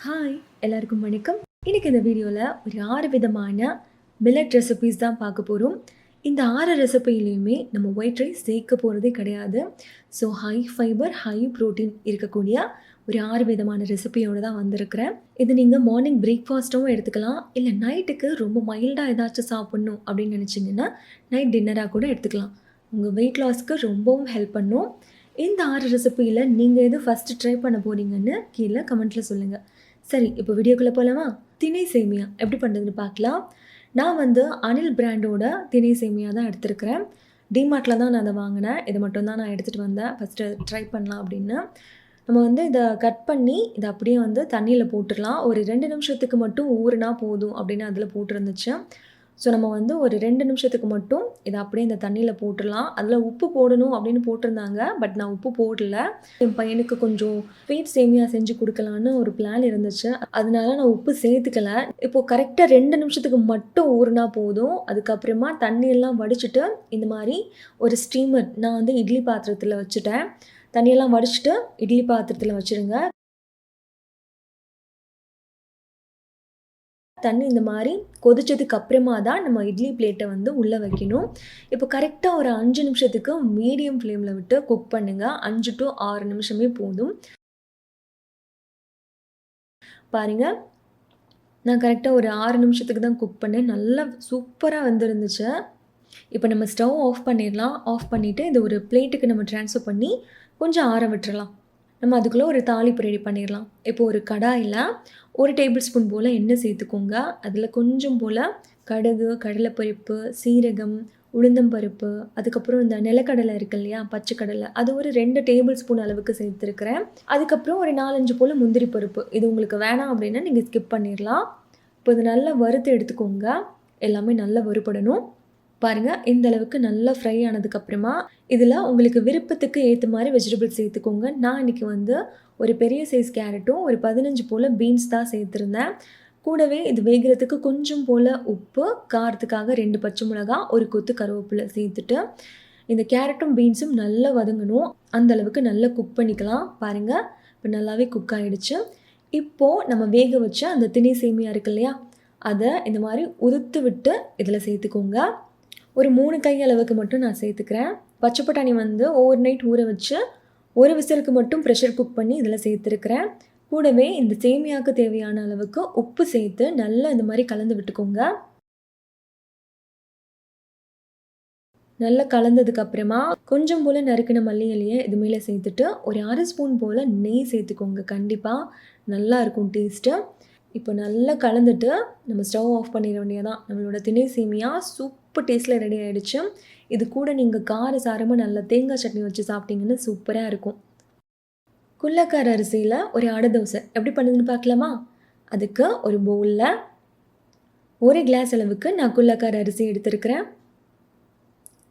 Hi எல்லாருக்கும் வணக்கம். இன்னைக்கு இந்த வீடியோவில் ஒரு 6 விதமான மில்லட் ரெசிபீஸ் தான் பார்க்க போகிறோம். இந்த 6 ரெசிபிலையுமே நம்ம ஒயிட் ரைஸ் சேர்க்க போகிறதே கிடையாது. So high fibre high protein இருக்கக்கூடிய ஒரு 6 விதமான ரெசிபியோடு தான் வந்திருக்கிறேன். இது நீங்கள் மார்னிங் பிரேக்ஃபாஸ்ட்டும் எடுத்துக்கலாம், இல்லை நைட்டுக்கு ரொம்ப மைல்டாக ஏதாச்சும் சாப்பிட்ணும் அப்படின்னு நினச்சிங்கன்னா நைட் டின்னராக கூட எடுத்துக்கலாம். உங்கள் வெயிட் லாஸ்க்கு ரொம்பவும் ஹெல்ப் பண்ணும். இந்த 6 ரெசிபியில் நீங்கள் எது ஃபஸ்ட்டு ட்ரை பண்ண போகிறீங்கன்னு கீழே கமெண்ட்டில் சொல்லுங்கள். சரி, இப்போ வீடியோக்குள்ளே போகலாமா? திணை சேமியா எப்படி பண்ணுறதுன்னு பார்க்கலாம். நான் அனில் பிராண்டோட திணை சேமியா தான் எடுத்துருக்கிறேன். டிமார்ட்டில் தான் நான் அதை வாங்கினேன். இதை மட்டும் தான் நான் எடுத்துகிட்டு வந்தேன் ஃபஸ்ட்டு ட்ரை பண்ணலாம் அப்படின்னு. நம்ம இதை கட் பண்ணி இதை அப்படியே தண்ணியில் போட்டுடலாம். ஒரு 2 நிமிஷத்துக்கு மட்டும் ஊறுனா போதும் அப்படின்னு அதில் போட்டிருந்துச்சு. ஸோ நம்ம ஒரு 2 நிமிஷத்துக்கு மட்டும் இதை அப்படியே இந்த தண்ணியில் போட்டுடலாம். அதில் உப்பு போடணும் அப்படின்னு போட்டிருந்தாங்க, பட் நான் உப்பு போடல. என் பையனுக்கு கொஞ்சம் ஸ்வீட் சேமியா செஞ்சு கொடுக்கலான்னு ஒரு பிளான் இருந்துச்சு, அதனால நான் உப்பு சேர்த்துக்கல. இப்போது கரெக்டாக 2 நிமிஷத்துக்கு மட்டும் ஊறுனா போதும். அதுக்கப்புறமா தண்ணியெல்லாம் வடிச்சிட்டு இந்த மாதிரி ஒரு ஸ்டீமர் நான் இட்லி பாத்திரத்தில் வச்சுட்டேன். தண்ணியெல்லாம் வடிச்சிட்டு இட்லி பாத்திரத்தில் வச்சுருங்க. தண்ணி இந்த மாதிரி கொதிச்சதுக்கு அப்புறமா தான் நம்ம இட்லி பிளேட்டை உள்ளே வைக்கணும். இப்போ கரெக்டாக ஒரு 5 நிமிஷத்துக்கு மீடியம் ஃப்ளேமில் விட்டு குக் பண்ணுங்கள். 5 to 6 நிமிஷமே போதும். பாருங்கள், நான் கரெக்டாக ஒரு 6 நிமிஷத்துக்கு தான் குக் பண்ணேன். நல்லா சூப்பராக வந்துருந்துச்சு. இப்போ நம்ம ஸ்டவ் ஆஃப் பண்ணிடலாம். ஆஃப் பண்ணிவிட்டு இந்த ஒரு பிளேட்டுக்கு நம்ம ட்ரான்ஸ்ஃபர் பண்ணி கொஞ்சம் ஆற விட்டுறலாம். நம்ம அதுக்குள்ளே ஒரு தாளிப்பு ரெடி பண்ணிடலாம். இப்போ ஒரு கடாயில் 1 டேபிள் ஸ்பூன் போல் எண்ணெய் சேர்த்துக்கோங்க. அதில் கொஞ்சம் போல் கடுகு, கடலைப்பருப்பு, சீரகம், உளுந்தம்பருப்பு, அதுக்கப்புறம் இந்த நிலக்கடலை இருக்கு இல்லையா, பச்சை கடலை, அது ஒரு 2 டேபிள் ஸ்பூன் அளவுக்கு சேர்த்துருக்கிறேன். அதுக்கப்புறம் ஒரு 4-5 போல் முந்திரி பருப்பு. இது உங்களுக்கு வேணாம் அப்படின்னா நீங்கள் ஸ்கிப் பண்ணிடலாம். இப்போ இது நல்லா வறுத்து எடுத்துக்கோங்க. எல்லாமே நல்லா வறுபடணும். பாருங்கள், இந்த அளவுக்கு நல்லா ஃப்ரை ஆனதுக்கப்புறமா இதில் உங்களுக்கு விருப்பத்துக்கு ஏற்ற மாதிரி வெஜிடபிள்ஸ் சேர்த்துக்கோங்க. நான் இன்றைக்கி ஒரு பெரிய சைஸ் கேரட்டும் ஒரு 15 போல் பீன்ஸ் தான் சேர்த்துருந்தேன். கூடவே இது வேகிறதுக்கு கொஞ்சம் போல் உப்பு, காரத்துக்காக 2 பச்சை மிளகா, ஒரு கொத்து கருவேப்பிலை சேர்த்துட்டு இந்த கேரட்டும் பீன்ஸும் நல்லா வதங்கணும். அந்த அளவுக்கு நல்லா குக் பண்ணிக்கலாம். பாருங்கள், இப்போ நல்லாவே குக் ஆகிடுச்சு. இப்போது நம்ம வேக வச்ச அந்த திணை சேமியா இருக்கு இல்லையா, அதை இந்த மாதிரி உதுத்து விட்டு இதில் சேர்த்துக்கோங்க. ஒரு 3 கை அளவுக்கு மட்டும் நான் சேர்த்துக்கிறேன். பச்சை பட்டாணி ஓவர் நைட் ஊற வச்சு ஒரு விசிலுக்கு மட்டும் ப்ரெஷர் குக் பண்ணி இதில் சேர்த்துருக்கிறேன். கூடவே இந்த சேமியாவுக்கு தேவையான அளவுக்கு உப்பு சேர்த்து நல்லா இந்த மாதிரி கலந்து விட்டுக்கோங்க. நல்லா கலந்ததுக்கப்புறமா கொஞ்சம் போல் நறுக்கின மல்லி இலையை இது மேலே சேர்த்துட்டு ஒரு 1/2 ஸ்பூன் போல் நெய் சேர்த்துக்கோங்க. கண்டிப்பாக நல்லா இருக்கும் டேஸ்ட்டு. இப்போ நல்லா கலந்துட்டு நம்ம ஸ்டவ் ஆஃப் பண்ணிட வேண்டியதான். நம்மளோட திணை சேமியா சூப்பர் டேஸ்ட்டில் ரெடி ஆகிடுச்சு. இது கூட நீங்கள் கார சாரமாக நல்லா தேங்காய் சட்னி வச்சு சாப்பிட்டீங்கன்னு சூப்பராக இருக்கும். குள்ளக்கார அரிசியில் ஒரு அடை தோசை எப்படி பண்ணுதுன்னு பார்க்கலாமா? அதுக்கு ஒரு பவுலில் 1 கிளாஸ் அளவுக்கு நான் குள்ளக்கார அரிசி எடுத்துருக்கிறேன்.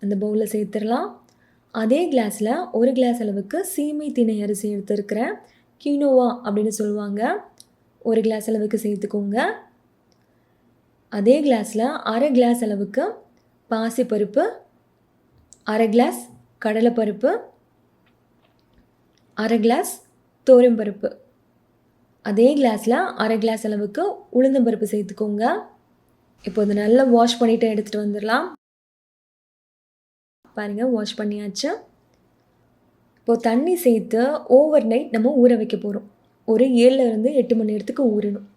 அந்த பவுலில் சேர்த்துடலாம். அதே கிளாஸில் 1 கிளாஸ் அளவுக்கு சீமை திணை அரிசி எடுத்துருக்கிறேன். கினோவா அப்படின்னு சொல்லுவாங்க. 1 கிளாஸ் அளவுக்கு சேர்த்துக்கோங்க. அதே கிளாஸில் 1/2 கிளாஸ் அளவுக்கு பாசிப்பருப்பு, 1/2 கிளாஸ் கடலைப்பருப்பு, 1/2 கிளாஸ் துவரம்பருப்பு, அதே கிளாஸில் 1/2 கிளாஸ் அளவுக்கு உளுந்தம்பருப்பு சேர்த்துக்கோங்க. இப்போ இது நல்லா வாஷ் பண்ணிவிட்டு எடுத்துகிட்டு வந்துடலாம். பாருங்கள், வாஷ் பண்ணியாச்சு. இப்போது தண்ணி சேர்த்து ஓவர் நைட் நம்ம ஊற வைக்க போகிறோம். ஒரு 7லேருந்து 8 மணி நேரத்துக்கு ஊறணும்.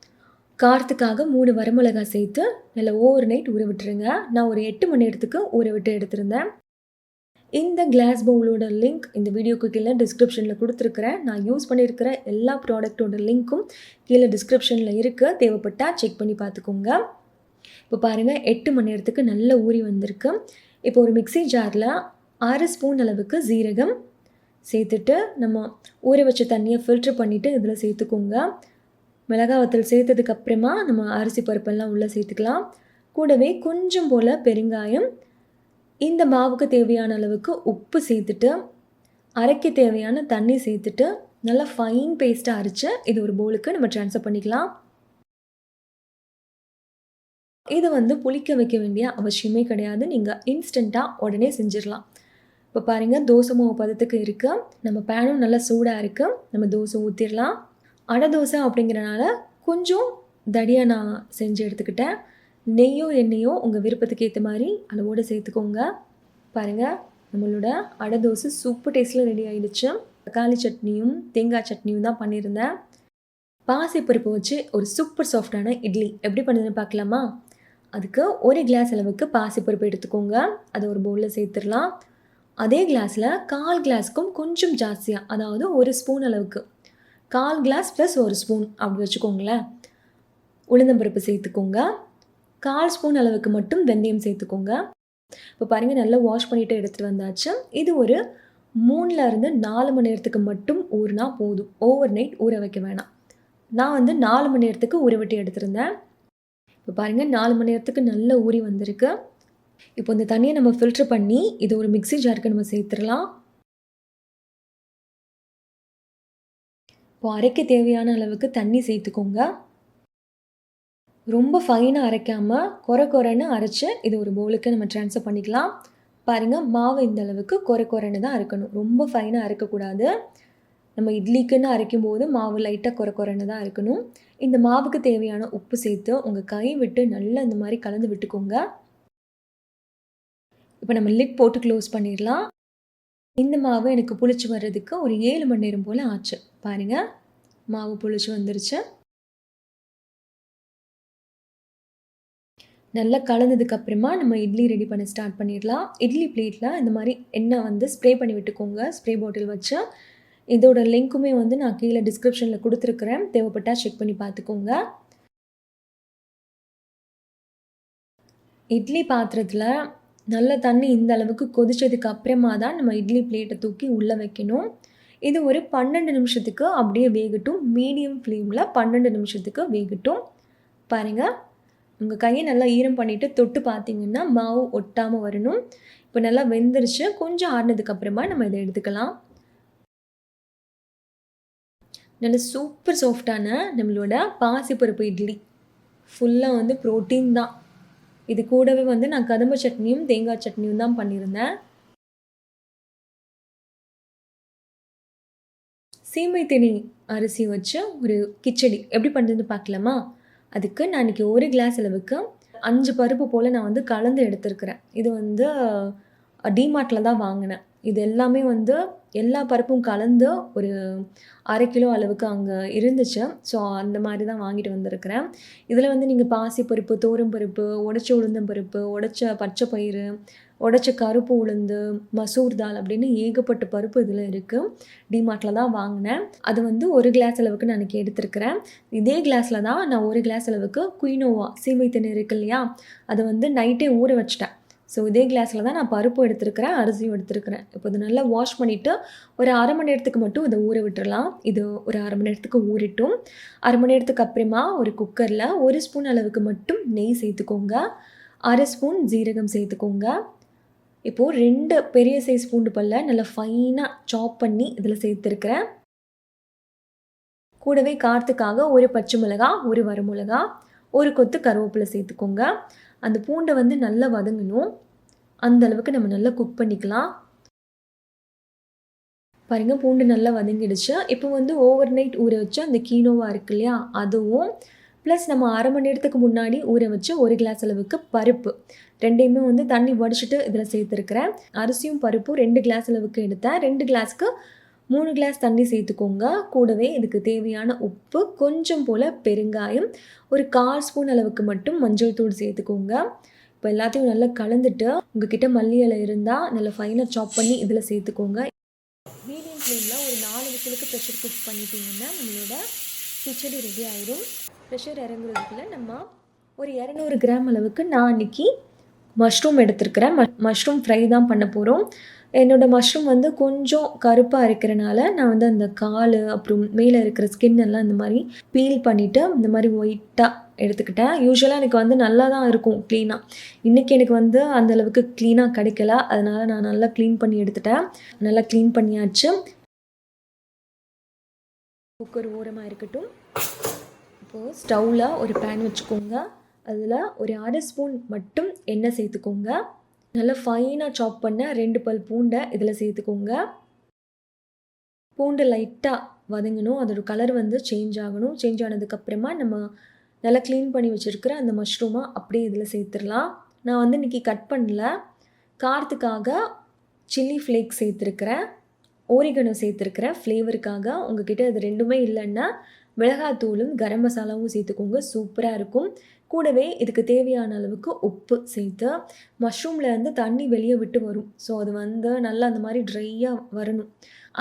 காரத்துக்காக 3 வரமிளகாய் சேர்த்து நல்லா ஓவர் நைட் ஊற விட்டுருங்க. நான் ஒரு 8 மணி நேரத்துக்கு ஊற விட்டு எடுத்திருந்தேன். இந்த கிளாஸ் பவுலோட லிங்க் இந்த வீடியோக்கு கீழே டிஸ்கிரிப்ஷனில் கொடுத்துருக்குறேன். நான் யூஸ் பண்ணியிருக்கிற எல்லா ப்ராடக்டோட லிங்க்கும் கீழே டிஸ்கிரிப்ஷனில் இருக்குது. தேவைப்பட்டால் செக் பண்ணி பார்த்துக்கோங்க. இப்போ பாருங்கள், 8 மணி நேரத்துக்கு நல்லா ஊறி வந்திருக்கு. இப்போ ஒரு மிக்ஸி ஜாரில் 6 ஸ்பூன் அளவுக்கு ஜீரகம் சேர்த்துட்டு நம்ம ஊற வச்ச தண்ணியை ஃபில்ட்ரு பண்ணிவிட்டு இதில் சேர்த்துக்கோங்க. மிளகாய் வத்தல் சேர்த்ததுக்கப்புறமா நம்ம அரிசி பருப்பெல்லாம் உள்ளே சேர்த்துக்கலாம். கூடவே கொஞ்சம் போல் பெருங்காயம், இந்த மாவுக்கு தேவையான அளவுக்கு உப்பு சேர்த்துட்டு அரைக்க தேவையான தண்ணி சேர்த்துட்டு நல்லா ஃபைன் பேஸ்ட்டாக அரைச்சி இது ஒரு பவுலுக்கு நம்ம ட்ரான்ஸ்ஃபர் பண்ணிக்கலாம். இது புளிக்க வைக்க வேண்டிய அவசியமே கிடையாது. நீங்கள் இன்ஸ்டண்ட்டாக உடனே செஞ்சிடலாம். இப்போ பாருங்கள், தோசை மாவு பதத்துக்கு இருக்குது. நம்ம பேனும் நல்லா சூடாக இருக்குது. நம்ம தோசை ஊற்றிடலாம். அடை தோசை அப்படிங்கிறனால கொஞ்சம் தடியாக நான் செஞ்சு எடுத்துக்கிட்டேன். நெய்யோ எண்ணெயோ உங்கள் விருப்பத்துக்கு ஏற்ற மாதிரி அளவோடு சேர்த்துக்கோங்க. பாருங்கள், நம்மளோட அடை தோசை சூப்பர் டேஸ்ட்டில் ரெடி ஆகிடுச்சு. தக்காளி சட்னியும் தேங்காய் சட்னியும் தான் பண்ணியிருந்தேன். பாசிப்பருப்பு வச்சு ஒரு சூப்பர் சாஃப்டான இட்லி எப்படி பண்ணுதுன்னு பார்க்கலாமா? அதுக்கு 1 கிளாஸ் அளவுக்கு பாசிப்பருப்பு எடுத்துக்கோங்க. அதை ஒரு பவுலில் சேர்த்துடலாம். அதே கிளாஸில் 1/4 கிளாஸ்க்கும் கொஞ்சம் ஜாஸ்தியாக, அதாவது 1 ஸ்பூன் அளவுக்கு, 1/4 கிளாஸ் ப்ளஸ் 1 ஸ்பூன் அப்படி வச்சுக்கோங்களேன், உளுந்தம்பருப்பு சேர்த்துக்கோங்க. 1/4 ஸ்பூன் அளவுக்கு மட்டும் வெந்தயம் சேர்த்துக்கோங்க. இப்போ பாருங்கள், நல்லா வாஷ் பண்ணிவிட்டு எடுத்துகிட்டு வந்தாச்சு. இது ஒரு 3லேருந்து 4 மணி நேரத்துக்கு மட்டும் ஊறினா போதும். ஓவர் நைட் ஊற வைக்க வேணாம். நான் வந்து 4 மணி நேரத்துக்கு ஊற விட்டு எடுத்திருந்தேன். இப்போ பாருங்கள், 4 மணி நேரத்துக்கு நல்லா ஊறி வந்திருக்கு. இப்போ இந்த தண்ணியை நம்ம ஃபில்டர் பண்ணி இது ஒரு மிக்ஸி ஜாருக்கு நம்ம சேர்த்துடலாம். இப்போ அரைக்க தேவையான அளவுக்கு தண்ணி சேர்த்துக்கோங்க. ரொம்ப ஃபைனாக அரைக்காமல் கொரன்னு அரைச்சி இது ஒரு பவுலுக்கு நம்ம ட்ரான்ஸ்ஃபர் பண்ணிக்கலாம். பாருங்கள், மாவு இந்த அளவுக்கு கொரன்னு தான் அரைக்கணும். ரொம்ப ஃபைனாக அரைக்கக்கூடாது. நம்ம இட்லிக்குன்னு அரைக்கும் போது மாவு லைட்டாக கொரன்னு தான் இருக்கணும். இந்த மாவுக்கு தேவையான உப்பு சேர்த்து உங்கள் கை விட்டு நல்லா இந்த மாதிரி கலந்து விட்டுக்கோங்க. இப்போ நம்ம லிட் போட்டு க்ளோஸ் பண்ணிடலாம். இந்த மாவு எனக்கு புளிச்சு வர்றதுக்கு ஒரு 7 மணி நேரம் போல் ஆச்சு. பாருங்கள், மாவு புளிச்சு வந்துருச்சு. நல்லா கலந்ததுக்கப்புறமா நம்ம இட்லி ரெடி பண்ண ஸ்டார்ட் பண்ணிடலாம். இட்லி பிளேட்டில் இந்த மாதிரி எண்ணெய் வந்து ஸ்ப்ரே பண்ணி விட்டுக்கோங்க, ஸ்ப்ரே பாட்டில் வச்சு. இதோட லிங்க்குமே வந்து நான் கீழே டிஸ்கிரிப்ஷனில் கொடுத்துருக்குறேன், தேவைப்பட்டால் செக் பண்ணி பார்த்துக்கோங்க. இட்லி பாத்திரத்தில் நல்ல தண்ணி இந்த அளவுக்கு கொதிச்சதுக்கு அப்புறமா தான் நம்ம இட்லி பிளேட்டை தூக்கி உள்ளே வைக்கணும். இது ஒரு 12 நிமிஷத்துக்கு அப்படியே வேகட்டும். மீடியம் ஃப்ளேமில் 12 நிமிஷத்துக்கு வேகட்டும். பாருங்கள், உங்கள் கையை நல்லா ஈரம் பண்ணிவிட்டு தொட்டு பார்த்தீங்கன்னா மாவு ஒட்டாமல் வரணும். இப்போ நல்லா வெந்துருச்சு. கொஞ்சம் ஆறினதுக்கப்புறமா நம்ம இதை எடுத்துக்கலாம். நல்ல சூப்பர் சாஃப்டான நம்மளோட பாசிப்பருப்பு இட்லி. ஃபுல்லாக வந்து ப்ரோட்டீன் தான். இது கூடவே வந்து நான் கதம்ப சட்னியும் தேங்காய் சட்னியும் தான் பண்ணியிருந்தேன். சீமை திணை அரிசி வச்சு ஒரு கிச்சடி எப்படி பண்ணுறதுன்னு பார்க்கலாமா? அதுக்கு நான் இன்றைக்கி 1 கிளாஸ் அளவுக்கு 5 பருப்பு போல் நான் வந்து கலந்து எடுத்துருக்கிறேன். இது வந்து டிமார்ட்டில் தான் வாங்கினேன். இது எல்லாமே வந்து எல்லா பருப்பும் கலந்து ஒரு 1/2 கிலோ அளவுக்கு அங்கே இருந்துச்சு. ஸோ அந்த மாதிரி தான் வாங்கிட்டு வந்திருக்கிறேன். இதில் வந்து நீங்கள் பாசிப்பருப்பு, துவரம்பருப்பு, உடைச்ச உளுந்தம்பருப்பு, உடைச்ச பச்சை பயிறு, உடைச்ச கருப்பு உளுந்து, மசூர் தால் அப்படின்னு ஏகப்பட்ட பருப்பு இதில் இருக்குது. டிமார்ட்டில் தான் வாங்கினேன். அது வந்து 1 கிளாஸ் அளவுக்கு நான் இன்றைக்கி எடுத்துருக்கிறேன். இதே கிளாஸில் தான் நான் 1 கிளாஸ் அளவுக்கு குயினோவா சீமை திணை இருக்கு இல்லையா, அதை வந்து நைட்டே ஊற வச்சிட்டேன். ஸோ இதே கிளாஸில் தான் நான் பருப்பும் எடுத்துருக்கிறேன், அரிசியும் எடுத்துருக்கிறேன். இப்போ இது நல்லா வாஷ் பண்ணிவிட்டு ஒரு 1/2 மணி நேரத்துக்கு மட்டும் இதை ஊற விட்டுறலாம். இது ஒரு 1/2 மணி நேரத்துக்கு ஊறிட்டும். 1/2 மணி நேரத்துக்கு அப்புறமா ஒரு குக்கரில் 1 ஸ்பூன் அளவுக்கு மட்டும் நெய் சேர்த்துக்கோங்க. 1/2 ஸ்பூன் ஜீரகம் சேர்த்துக்கோங்க. இப்போது 2 பெரிய சைஸ் பூண்டு பல்லை நல்லா ஃபைனாக சாப் பண்ணி இதில் சேர்த்துருக்கிறேன். கூடவே காரத்துக்காக 1 பச்சை மிளகா, 1 வரமிளகா, 1 கொத்து கருவேப்பிலை சேர்த்துக்கோங்க. அந்த பூண்டை வந்து நல்லா வதங்கணும். அந்த அளவுக்கு நம்ம நல்லா குக் பண்ணிக்கலாம். பாருங்கள், பூண்டு நல்லா வதங்கிடுச்சு. இப்போ வந்து ஓவர் நைட் ஊற வச்சு அந்த கீனோவா இருக்கு இல்லையா, அதுவும் ப்ளஸ் நம்ம 1/2 மணி நேரத்துக்கு முன்னாடி ஊற வச்சு 1 கிளாஸ் அளவுக்கு பருப்பு, ரெண்டையுமே வந்து தண்ணி வடிச்சிட்டு இதில் சேர்த்துருக்கிறேன். அரிசியும் பருப்பும் 2 கிளாஸ் அளவுக்கு எடுத்தேன். 2 கிளாஸ்க்கு 3 கிளாஸ் தண்ணி சேர்த்துக்கோங்க. கூடவே இதுக்கு தேவையான உப்பு, கொஞ்சம் போல் பெருங்காயம், ஒரு 1/4 ஸ்பூன் அளவுக்கு மட்டும் மஞ்சள் தூள் சேர்த்துக்கோங்க. இப்போ எல்லாத்தையும் நல்லா கலந்துட்டு உங்ககிட்ட மல்லி இலை இருந்தால் நல்லா ஃபைனாக சாப் பண்ணி இதில் சேர்த்துக்கோங்க. மீடியம் ஃப்ளேமில் ஒரு 4 விசிலுக்கு ப்ரெஷர் குக் பண்ணிட்டீங்கன்னா நம்மளோட கிச்சடி ரெடி ஆயிடும். ப்ரெஷர் இறங்குறதுக்குள்ள நம்ம ஒரு 200 கிராம் அளவுக்கு நான் இன்றைக்கி மஷ்ரூம் எடுத்துருக்கிறேன். மஷ்ரூம் ஃப்ரை தான் பண்ண போகிறோம். என்னோடய மஷ்ரூம் வந்து கொஞ்சம் கருப்பாக இருக்கிறனால நான் வந்து அந்த கால் அப்புறம் மேலே இருக்கிற ஸ்கின் எல்லாம் இந்த மாதிரி பீல் பண்ணிவிட்டு இந்த மாதிரி ஒயிட்டாக எடுத்துக்கிட்டேன். யூஸ்வலாக எனக்கு வந்து நல்லா தான் இருக்கும் க்ளீனாக. இன்றைக்கி எனக்கு வந்து அந்தளவுக்கு க்ளீனாக கிடைக்கல. அதனால் நான் நல்லா க்ளீன் பண்ணி எடுத்துட்டேன். நல்லா க்ளீன் பண்ணியாச்சு. குக்கர் ஓரமாக இருக்கட்டும். இப்போது ஸ்டவ்வில் ஒரு பேன் வச்சுக்கோங்க. அதில் ஒரு 1/2 ஸ்பூன் மட்டும் எண்ணெய் சேர்த்துக்கோங்க. நல்லா ஃபைனாக சாப் பண்ண 2 பல் பூண்டை இதில் சேர்த்துக்கோங்க. பூண்டு லைட்டாக வதங்கணும். அதோட கலர் வந்து சேஞ்ச் ஆகணும். சேஞ்ச் ஆனதுக்கப்புறமா நம்ம நல்லா க்ளீன் பண்ணி வச்சுருக்கிற அந்த மஷ்ரூமை அப்படியே இதில் சேர்த்துடலாம். நான் வந்து இன்றைக்கி கட் பண்ணல. காரத்துக்காக சில்லி ஃப்ளேக்ஸ் சேர்த்துருக்கிறேன், ஓரிகனோ சேர்த்துருக்கிறேன் ஃப்ளேவருக்காக. உங்ககிட்ட இது ரெண்டுமே இல்லைன்னா மிளகாத்தூளும் கரம் மசாலாவும் சேர்த்துக்கோங்க, சூப்பராக இருக்கும். கூடவே இதுக்கு தேவையான அளவுக்கு உப்பு சேர்த்து மஷ்ரூம்லேருந்து தண்ணி வெளியே விட்டு வரும். ஸோ அது வந்து நல்லா அந்த மாதிரி ட்ரையாக வரணும்.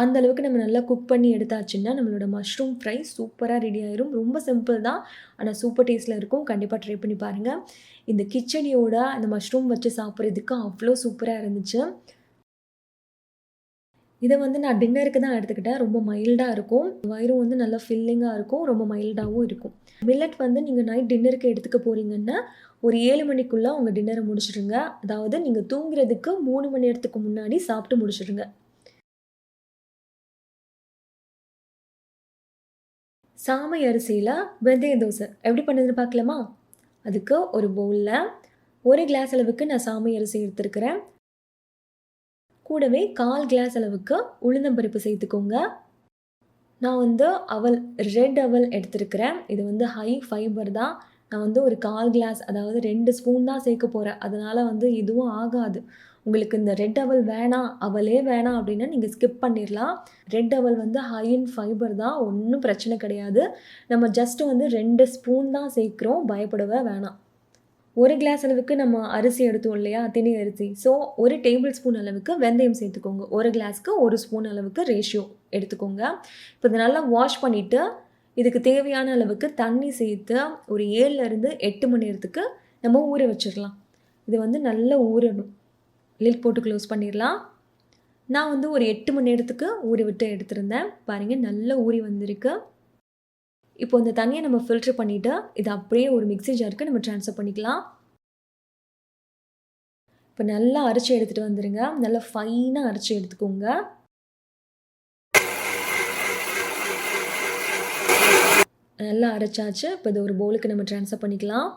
அந்த அளவுக்கு நம்ம நல்லா குக் பண்ணி எடுத்தாச்சுன்னா நம்மளோட மஷ்ரூம் ஃப்ரை சூப்பராக ரெடி ஆயிரும். ரொம்ப சிம்பிள் தான், ஆனால் சூப்பர் டேஸ்ட்டில் இருக்கும். கண்டிப்பாக ட்ரை பண்ணி பாருங்கள். இந்த கிச்சடியோட அந்த மஷ்ரூம் வச்சு சாப்பிட்றதுக்கு அவ்வளோ சூப்பராக இருந்துச்சு. இதை வந்து நான் டின்னருக்கு தான் எடுத்துக்கிட்டேன். ரொம்ப மைல்டாக இருக்கும், வயிறும் வந்து நல்லா ஃபில்லிங்காக இருக்கும், ரொம்ப மைல்டாகவும் இருக்கும். மில்லட் வந்து நீங்கள் நைட் டின்னருக்கு எடுத்துக்க போகிறீங்கன்னா ஒரு 7 மணிக்குள்ளே உங்கள் டின்னரை முடிச்சிடுங்க. அதாவது நீங்கள் தூங்குறதுக்கு 3 மணி நேரத்துக்கு முன்னாடி சாப்பிட்டு முடிச்சிடுங்க. சாமை அரிசியில் வெந்தய தோசை எப்படி பண்ணுறதுன்னு பார்க்கலாமா? அதுக்கு ஒரு பவுலில் 1 கிளாஸ் அளவுக்கு நான் சாமை அரிசி எடுத்துருக்கிறேன். கூடவே 1/4 கிளாஸ் அளவுக்கு உளுந்தம்பருப்பு சேர்த்துக்கோங்க. நான் வந்து அவல், ரெட் அவல் எடுத்துருக்கிறேன். இது வந்து ஹை ஃபைபர் தான். நான் வந்து ஒரு 1/4 கிளாஸ், அதாவது 2 ஸ்பூன் தான் சேர்க்க போகிறேன். அதனால் வந்து எதுவும் ஆகாது. உங்களுக்கு இந்த ரெட் அவல் வேணாம், அவலே வேணாம் அப்படின்னா நீங்கள் ஸ்கிப் பண்ணிடலாம். ரெட் அவல் வந்து ஹை இன் ஃபைபர் தான், ஒன்றும் பிரச்சனை கிடையாது. நம்ம ஜஸ்ட்டு வந்து 2 ஸ்பூன் தான் சேர்க்குறோம், பயப்படவே வேணாம். 1 கிளாஸ் அளவுக்கு நம்ம அரிசி எடுத்தோம் இல்லையா, திணை அரிசி. ஸோ 1 டேபிள் ஸ்பூன் அளவுக்கு வெந்தயம் சேர்த்துக்கோங்க. 1 கிளாஸ்க்கு 1 ஸ்பூன் அளவுக்கு ரேஷியோ எடுத்துக்கோங்க. இப்போ இதை நல்லா வாஷ் பண்ணிவிட்டு இதுக்கு தேவையான அளவுக்கு தண்ணி சேர்த்து ஒரு 7லேருந்து 8 மணி நேரத்துக்கு நம்ம ஊற வச்சிடலாம். இது வந்து நல்லா ஊறணும். லிட் போட்டு க்ளோஸ் பண்ணிடலாம். நான் வந்து ஒரு 8 மணி நேரத்துக்கு ஊற விட்டு எடுத்திருந்தேன். பாருங்கள், நல்லா ஊறி வந்திருக்கு. இப்போ இந்த தண்ணியை நம்ம ஃபில்ட்ரு பண்ணிவிட்டு இதை அப்படியே ஒரு மிக்ஸி ஜாருக்கு நம்ம ட்ரான்ஸ்ஃபர் பண்ணிக்கலாம். இப்போ நல்லா அரைச்சி எடுத்துகிட்டு வந்துடுங்க. நல்லா ஃபைனாக அரைச்சி எடுத்துக்கோங்க. நல்லா அரைச்சாச்சு. இப்போ இது ஒரு பவுலுக்கு நம்ம ட்ரான்ஸ்ஃபர் பண்ணிக்கலாம்.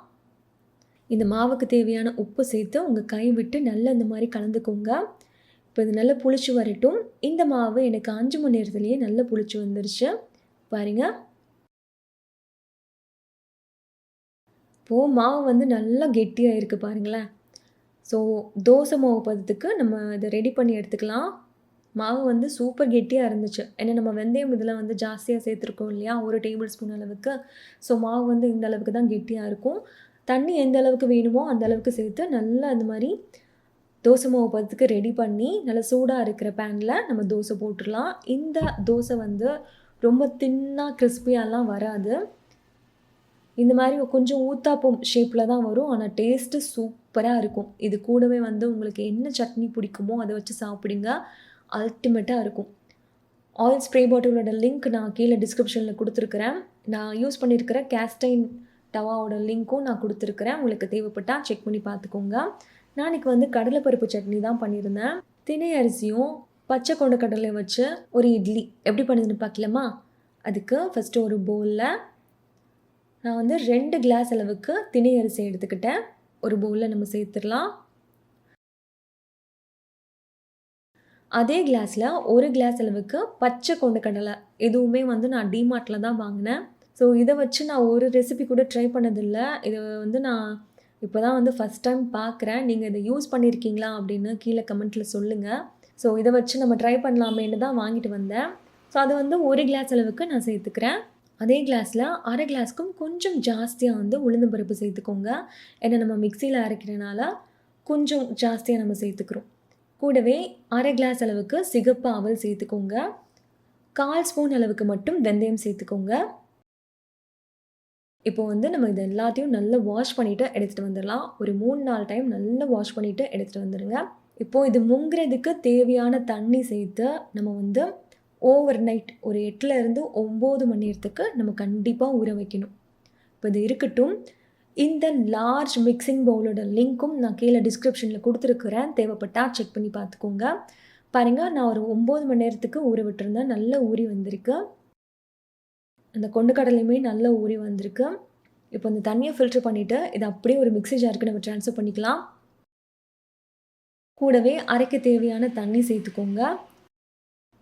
இந்த மாவுக்கு தேவையான உப்பு சேர்த்து உங்கள் கை விட்டு நல்லா இந்த மாதிரி கலந்துக்கோங்க. இப்போ இது நல்லா புளிச்சு வரட்டும். இந்த மாவு எனக்கு 5 மணி நேரத்துலேயே நல்லா புளிச்சு வந்துருச்சு பாருங்கள். இப்போது மாவு வந்து நல்லா கெட்டியாக இருக்குது பாருங்களேன். ஸோ தோசை மாவு பதத்துக்கு நம்ம இதை ரெடி பண்ணி எடுத்துக்கலாம். மாவு வந்து சூப்பர் கெட்டியாக இருந்துச்சு. ஏன்னா நம்ம வெந்தயம் இதெல்லாம் வந்து ஜாஸ்தியாக சேர்த்துருக்கோம் இல்லையா, 1 டேபிள் ஸ்பூன் அளவுக்கு. ஸோ மாவு வந்து இந்த அளவுக்கு தான் கெட்டியாக இருக்கும். தண்ணி எந்த அளவுக்கு வேணுமோ அந்த அளவுக்கு சேர்த்து நல்லா அந்த மாதிரி தோசை மாவு பதத்துக்கு ரெடி பண்ணி நல்லா சூடாக இருக்கிற பேனில் நம்ம தோசை போட்டுடலாம். இந்த தோசை வந்து ரொம்ப தின்னாக கிறிஸ்பியாலாம் வராது. இந்த மாதிரி கொஞ்சம் ஊத்தாப்பம் ஷேப்பில் தான் வரும். ஆனால் டேஸ்ட்டு சூப்பராக இருக்கும். இது கூடவே வந்து உங்களுக்கு என்ன சட்னி பிடிக்குமோ அதை வச்சு சாப்பிடுங்க, அல்டிமேட்டாக இருக்கும். ஆயில் ஸ்ப்ரே பாட்டிலோட லிங்க் நான் கீழே டிஸ்கிரிப்ஷனில் கொடுத்துருக்குறேன். நான் யூஸ் பண்ணியிருக்கிற கேஸ்டைன் டவாவோட லிங்க்கும் நான் கொடுத்துருக்குறேன். உங்களுக்கு தேவைப்பட்டால் செக் பண்ணி பார்த்துக்கோங்க. நான் இன்றைக்கி வந்து கடலைப்பருப்பு சட்னி தான் பண்ணியிருந்தேன். திணை அரிசியும் பச்சை கொண்டக்கடலையும் வச்சு ஒரு இட்லி எப்படி பண்ணுதுன்னு பார்க்கலாமா? அதுக்கு ஃபஸ்ட்டு ஒரு பவுலில் நான் வந்து 2 கிளாஸ் அளவுக்கு திணை அரிசி எடுத்துக்கிட்டேன். ஒரு பவுலில் நம்ம சேர்த்துடலாம். அதே கிளாஸில் 1 கிளாஸ் அளவுக்கு பச்சை கொண்டக்கடலை, எதுவுமே வந்து நான் டிமார்ட்டில் தான் வாங்கினேன். ஸோ இதை வச்சு நான் ஒரு ரெசிபி கூட ட்ரை பண்ணதில்லை. இதை வந்து நான் இப்போ தான் வந்து ஃபஸ்ட் டைம் பார்க்குறேன். நீங்கள் இதை யூஸ் பண்ணியிருக்கீங்களா அப்படின்னு கீழே கமெண்ட்டில் சொல்லுங்கள். ஸோ இதை வச்சு நம்ம ட்ரை பண்ணலாமேன்னு தான் வாங்கிட்டு வந்தேன். ஸோ அது வந்து 1 கிளாஸ் அளவுக்கு நான் சேர்த்துக்கிறேன். அதே கிளாஸில் 1/2 கிளாஸ்க்கும் கொஞ்சம் ஜாஸ்தியாக வந்து உளுந்தம்பருப்பு சேர்த்துக்கோங்க. ஏன்னா நம்ம மிக்சியில் அரைக்கிறனால கொஞ்சம் ஜாஸ்தியாக நம்ம சேர்த்துக்கிறோம். கூடவே 1/2 கிளாஸ் அளவுக்கு சிகப்பு அவல் சேர்த்துக்கோங்க. 1/4 ஸ்பூன் அளவுக்கு மட்டும் வெந்தயம் சேர்த்துக்கோங்க. இப்போ வந்து நம்ம இது எல்லாத்தையும் நல்லா வாஷ் பண்ணிவிட்டு எடுத்துகிட்டு வந்துடலாம். ஒரு 3-4 டைம் நல்லா வாஷ் பண்ணிவிட்டு எடுத்துகிட்டு வந்துடுங்க. இப்போது இது முங்குறதுக்கு தேவையான தண்ணி சேர்த்து நம்ம வந்து ஓவர் நைட் ஒரு 8லேருந்து 9 மணி நேரத்துக்கு நம்ம கண்டிப்பாக ஊற வைக்கணும். இப்போ இது இருக்கட்டும். இந்த லார்ஜ் மிக்சிங் பவுலோட லிங்க்கும் நான் கீழே டிஸ்கிரிப்ஷனில் கொடுத்துருக்குறேன். தேவைப்பட்டால் செக் பண்ணி பார்த்துக்கோங்க. பாருங்கள், நான் ஒரு 9 மணி நேரத்துக்கு ஊற விட்டுருந்தேன். நல்லா ஊறி வந்திருக்கு. அந்த கொண்டக்கடலையுமே நல்லா ஊறி வந்திருக்கு. இப்போ இந்த தண்ணியை ஃபில்ட்ரு பண்ணிவிட்டு இதை அப்படியே ஒரு மிக்ஸி ஜாருக்கு நம்ம ட்ரான்ஸ்ஃபர் பண்ணிக்கலாம். கூடவே அரைக்க தேவையான தண்ணி சேர்த்துக்கோங்க.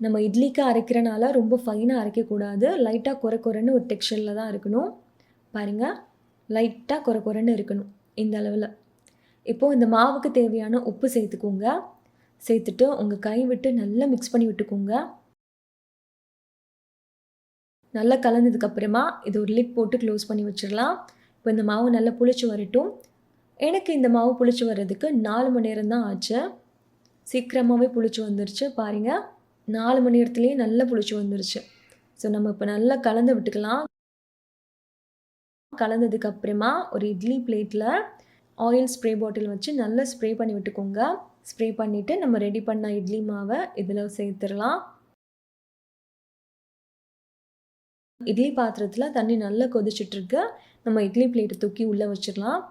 நம்ம இட்லிக்கு அரைக்கிறனால ரொம்ப ஃபைனாக அரைக்கக்கூடாது. லைட்டாக கொர கொரன்னு ஒரு டெக்ஸ்சரில் தான் இருக்கணும். பாருங்கள், லைட்டாக கொர கொரன்னு இருக்கணும் இந்த அளவில். இப்போது இந்த மாவுக்கு தேவையான உப்பு சேர்த்துக்கோங்க. சேர்த்துட்டு உங்கள் கை விட்டு நல்லா மிக்ஸ் பண்ணி விட்டுக்கோங்க. நல்லா கலந்ததுக்கப்புறமா இது ஒரு லிட் போட்டு க்ளோஸ் பண்ணி வச்சிடலாம். இப்போ இந்த மாவு நல்லா புளிச்சு வரட்டும். எனக்கு இந்த மாவு புளிச்சு வர்றதுக்கு 4 மணி நேரம் தான் ஆச்சு. சீக்கிரமாகவே புளிச்சு வந்துருச்சு பாருங்கள். 4 மணி நேரத்துலேயே நல்லா புளிச்சு வந்துருச்சு. ஸோ நம்ம இப்போ நல்லா கலந்து விட்டுக்கலாம். கலந்ததுக்கப்புறமா ஒரு இட்லி பிளேட்டில் ஆயில் ஸ்ப்ரே பாட்டில் வச்சு நல்லா ஸ்ப்ரே பண்ணி விட்டுக்கோங்க. ஸ்ப்ரே பண்ணிவிட்டு நம்ம ரெடி பண்ண இட்லி மாவை இதில் சேர்த்துடலாம். இட்லி பாத்திரத்தில் தண்ணி நல்லா கொதிச்சிட்ருக்கு. நம்ம இட்லி பிளேட்டை தூக்கி உள்ளே வச்சிடலாம்.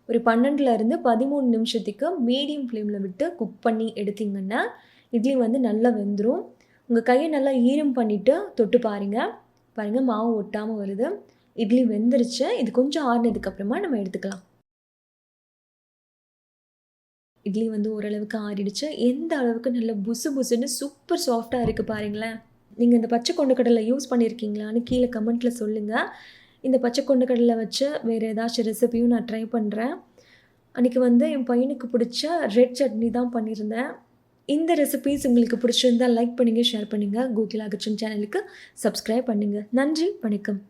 ஒரு 12லேருந்து 13 நிமிஷத்துக்கு மீடியம் ஃப்ளேமில் விட்டு குக் பண்ணி எடுத்திங்கன்னா இட்லி வந்து நல்லா வெந்துடும். உங்கள் கையை நல்லா ஈரம் பண்ணிவிட்டு தொட்டு பாருங்கள். மாவு ஒட்டாமல் வருது. இட்லி வெந்துருச்சு. இது கொஞ்சம் ஆறினதுக்கப்புறமா நம்ம எடுத்துக்கலாம். இட்லி வந்து ஓரளவுக்கு ஆறிடுச்சு. எந்த அளவுக்கு நல்லா புசு புசுன்னு சூப்பர் சாஃப்டாக இருக்குது பாருங்களேன். நீங்கள் இந்த பச்சை கொண்டக்கடலை யூஸ் பண்ணியிருக்கீங்களான்னு கீழே கமெண்ட்டில் சொல்லுங்கள். இந்த பச்சை கொண்டக்கடலை வச்சு வேறு ஏதாச்சும் ரெசிபியும் நான் ட்ரை பண்ணுறேன். அன்றைக்கி வந்து என் பையனுக்கு பிடிச்ச ரெட் சட்னி தான் பண்ணியிருந்தேன். இந்த ரெசிபீஸ் உங்களுக்கு பிடிச்சிருந்தால் லைக் பண்ணுங்கள், ஷேர் பண்ணுங்கள். கோகிலா கிச்சன் சேனலுக்கு சப்ஸ்கிரைப் பண்ணுங்கள். நன்றி, வணக்கம்.